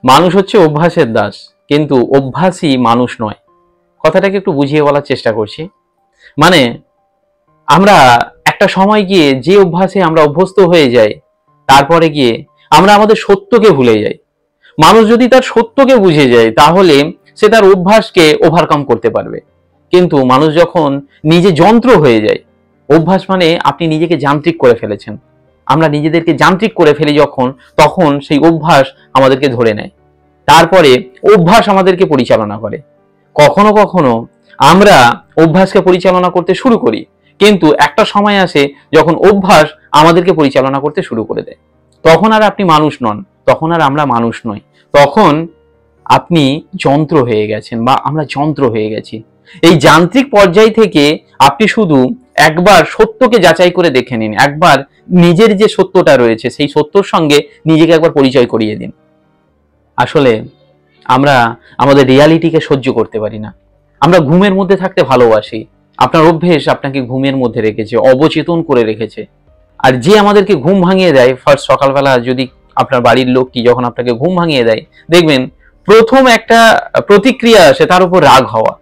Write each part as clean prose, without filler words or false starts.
মানুষ হচ্ছে অভ্যাসের দাস, কিন্তু অভ্যাসই মানুষ নয়। কথাটাকে একটু বুঝিয়ে বলার চেষ্টা করছি। মানে আমরা একটা সময় গিয়ে যে অভ্যাসে আমরা অভ্যস্ত হয়ে যাই, তারপরে গিয়ে আমরা আমাদের সত্যকে ভুলে যাই। মানুষ যদি তার সত্যকে বুঝে যায়, তাহলে সে তার অভ্যাসকে ওভারকাম করতে পারবে। কিন্তু মানুষ যখন নিজে যন্ত্র হয়ে যায়, অভ্যাস মানে আপনি নিজেকে যান্ত্রিক করে ফেলেছেন। আমরা নিজেদেরকে যান্ত্রিক করে ফেলি যখন, তখন সেই অভ্যাস আমাদেরকে ধরে নেয়। তারপরে অভ্যাস আমাদেরকে পরিচালনা করে। কখনো কখনো আমরা অভ্যাসকে পরিচালনা করতে শুরু করি, কিন্তু একটা সময় আসে যখন অভ্যাস আমাদেরকে পরিচালনা করতে শুরু করে দেয়। তখন আর আপনি মানুষ নন, তখন আর আমরা মানুষ নই, তখন আপনি যন্ত্র হয়ে গেছেন বা আমরা যন্ত্র হয়ে গেছি। এই যান্ত্রিক পর্যায় থেকে আপনি শুধু একবার সত্যকে যাচাই করে দেখে নিন, একবার নিজের যে সত্যটা রয়েছে সেই সত্যর সঙ্গে নিজেকে একবার পরিচয় করিয়ে দিন। আসলে আমরা আমাদের রিয়ালিটিকে সহ্য করতে পারি না। আমরা ঘুমের মধ্যে থাকতে ভালোবাসি। আপনার অভ্যেস আপনাকে ঘুমের মধ্যে রেখেছে, অবচেতন করে রেখেছে। আর যে আমাদেরকে ঘুম ভাঙিয়ে দেয়, ফার্স্ট সকালবেলা যদি আপনার বাড়ির লোকটি যখন আপনাকে ঘুম ভাঙিয়ে দেয়, দেখবেন প্রথম একটা প্রতিক্রিয়া আসে তার উপর রাগ হওয়া।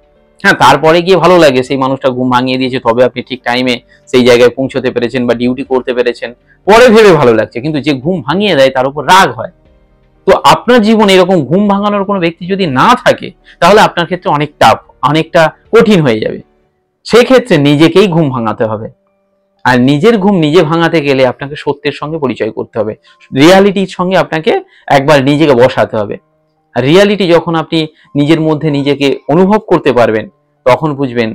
হ্যাঁ, তারপরে গিয়ে ভালো লাগে সেই মানুষটা ঘুম ভাঙিয়ে দিয়েছে, তবে আপনি ঠিক টাইমে সেই জায়গায় পৌঁছতে পেরেছেন বা ডিউটি করতে পেরেছেন, পরে ভেবে ভালো লাগছে। কিন্তু যে ঘুম ভাঙিয়ে দেয় তার উপর রাগ হয়। তো আপনার জীবনে এরকম ঘুম ভাঙানোর কোনো ব্যক্তি যদি না থাকে, তাহলে আপনার ক্ষেত্রে অনেক টাফ, অনেকটা কঠিন হয়ে যাবে। সেক্ষেত্রে নিজেকেই ঘুম ভাঙাতে হবে। আর নিজের ঘুম নিজে ভাঙাতে গেলে আপনাকে সত্যের সঙ্গে পরিচয় করতে হবে, রিয়ালিটির সঙ্গে আপনাকে একবার নিজেকে বসাতে হবে। আর রিয়ালিটি যখন আপনি নিজের মধ্যে নিজেকে অনুভব করতে পারবেন, তখন বুঝবেন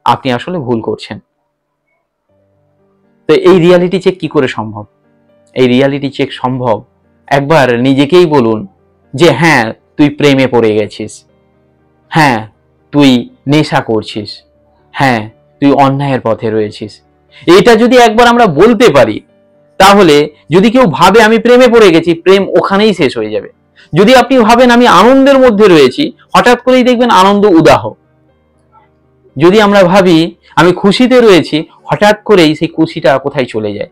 আপনি আসলে ভুল করছেন। তো এই রিয়ালিটি চেক কি করে সম্ভব? এই রিয়ালিটি চেক সম্ভব, একবার নিজেকেই বলুন যে হ্যাঁ, তুই প্রেমে পড়ে গেছিস, হ্যাঁ তুই নেশা করছিস, হ্যাঁ তুই অন্যায়ের পথে রয়েছিস। এটা যদি একবার আমরা বলতে পারি, তাহলে যদি কেউ ভাবে আমি প্রেমে পড়ে গেছি, প্রেম ওখানেই শেষ হয়ে যাবে। যদি আপনি ভাবেন আমি আনন্দের মধ্যে রয়েছি, হঠাৎ করেই দেখবেন আনন্দ উদাহ। যদি আমরা ভাবি আমি খুশিতে রয়েছি, হঠাৎ করেই সেই খুশিটা কোথায় চলে যায়।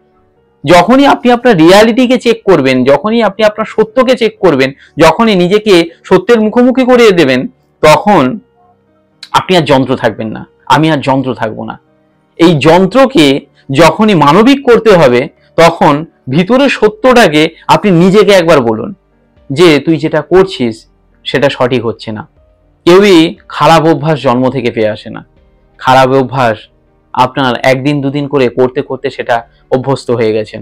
যখনই আপনি আপনার রিয়ালিটিকে চেক করবেন, যখনই আপনি আপনার সত্যকে চেক করবেন, যখনই নিজেকে সত্যের মুখোমুখি করিয়ে দেবেন, তখন আপনি আর যন্ত্র থাকবেন না, আমি আর যন্ত্র থাকবো না। এই যন্ত্রকে যখনই মানবিক করতে হবে, তখন ভিতরের সত্যটাকে আপনি নিজেকে একবার বলুন যে তুই যেটা করছিস সেটা সঠিক হচ্ছে না। কেউই খারাপ অভ্যাস জন্ম থেকে পেয়ে আসে না। খারাপ অভ্যাস আপনার একদিন দুদিন করে করতে করতে সেটা অভ্যস্ত হয়ে গেছেন।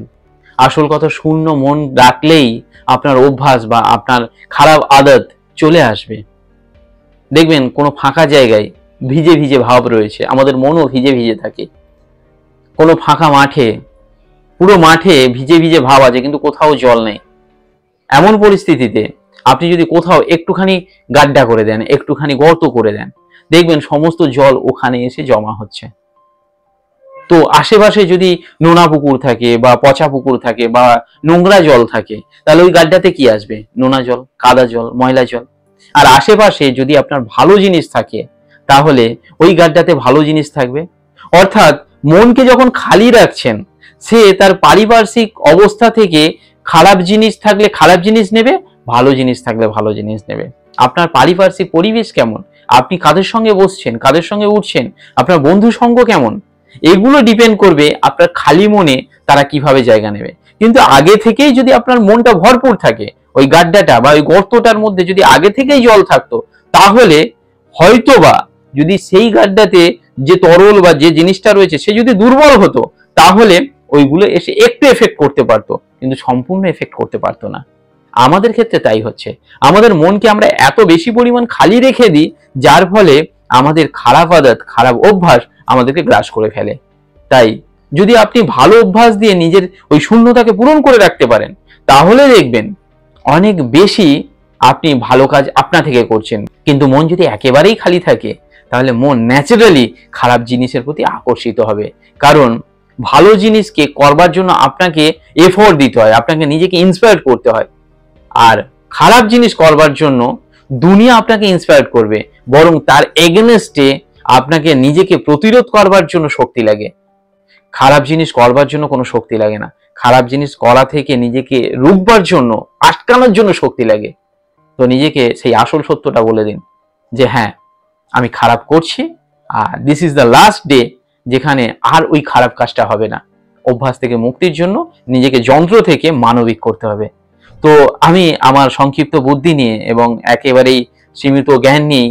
আসল কথা, শূন্য মন রাখলেই আপনার অভ্যাস বা আপনার খারাপ আদত চলে আসবে। দেখবেন কোনো ফাঁকা জায়গায় ভিজে ভিজে ভাব রয়েছে, আমাদের মনও ভিজে ভিজে থাকে। কোনো ফাঁকা মাঠে, পুরো মাঠে ভিজে ভিজে ভাব আছে, কিন্তু কোথাও জল নেই। এমন পরিস্থিতিতে আপনি যদি কোথাও একটুখানি গাড্ডা করে দেন, একটুখানি গর্ত করে দেন, দেখবেন সমস্ত জল ওখানে এসে জমা হচ্ছে। তো আশেপাশে যদি নোনা পুকুর থাকে বা পচা পুকুর থাকে বা নোংরা জল থাকে, তাহলে ওই গাড্ডাতে কি আসবে? নোনা জল, কাদা জল, ময়লা জল। আর আশেপাশে যদি আপনার ভালো জিনিস থাকে, তাহলে ওই গাড্ডাতে ভালো জিনিস থাকবে। অর্থাৎ মনকে যখন খালি রাখছেন, সে তার পারিপার্শ্বিক অবস্থা থেকে খারাপ জিনিস থাকলে খারাপ জিনিস নেবে, ভালো জিনিস থাকলে ভালো জিনিস নেবে। আপনার পারিপার্শ্বিক পরিবেশ কেমন, আপনি কাদের সঙ্গে বসছেন, কাদের সঙ্গে উঠছেন, আপনার বন্ধু সঙ্গ কেমন, এগুলো ডিপেন্ড করবে আপনার খালি মনে তারা কিভাবে জায়গা নেবে। কিন্তু আগে থেকেই যদি আপনার মনটা ভরপুর থাকে, ওই গাড্ডাটা বা ওই গর্তটার মধ্যে যদি আগে থেকেই জল থাকতো, তাহলে হয়তোবা যদি সেই গাড্ডাতে যে তরল বা যে জিনিসটা রয়েছে সে যদি দুর্বল হতো, তাহলে ওইগুলো এসে একটু এফেক্ট করতে পারতো, কিন্তু সম্পূর্ণ এফেক্ট করতে পারতো না। আমাদের ক্ষেত্রে তাই হচ্ছে। আমাদের মনকে আমরা এত বেশি পরিমাণ খালি রেখে দিই, যার ফলে আমাদের খারাপ আদত, খারাপ অভ্যাস আমাদেরকে গ্রাস করে ফেলে। তাই যদি আপনি ভালো অভ্যাস দিয়ে নিজের ওই শূন্যতাকে পূরণ করে রাখতে পারেন, তাহলে দেখবেন অনেক বেশি আপনি ভালো কাজ আপনা থেকে করছেন। কিন্তু মন যদি একেবারেই খালি থাকে, তাহলে মন ন্যাচারালি খারাপ জিনিসের প্রতি আকর্ষিত হবে। কারণ ভালো জিনিসকে করবার জন্য আপনাকে এফোর্ট দিতে হয়, আপনাকে নিজেকে ইন্সপায়ার করতে হয়। আর খারাপ জিনিস করবার জন্য দুনিয়া আপনাকে ইন্সপায়ার করবে, বরং তার এগেনস্টে আপনাকে নিজেকে প্রতিরোধ করবার জন্য শক্তি লাগে। খারাপ জিনিস করবার জন্য কোনো শক্তি লাগে না, খারাপ জিনিস করা থেকে নিজেকে রুখবার জন্য, আটকানোর জন্য শক্তি লাগে। তো নিজেকে সেই আসল সত্যটা বলে দিন যে হ্যাঁ, আমি খারাপ করছি, আর this is the last day যেখানে আর ওই খারাপ কাজটা হবে না। অভ্যাস থেকে মুক্তির জন্য নিজেকে যন্ত্র থেকে মানবিক করতে হবে। তো আমি আমার সংক্ষিপ্ত বুদ্ধি নিয়ে এবং একেবারেই সীমিত জ্ঞান নিয়ে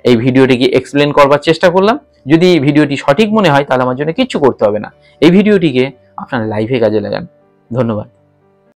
এই ভিডিওটিকে এক্সপ্লেন করবার চেষ্টা করলাম। যদি ভিডিওটি সঠিক মনে হয় তাহলে আমার জন্য কিচ্ছু করতে হবে না, এই ভিডিওটিকে আপনার লাইফে কাজে লাগান। ধন্যবাদ।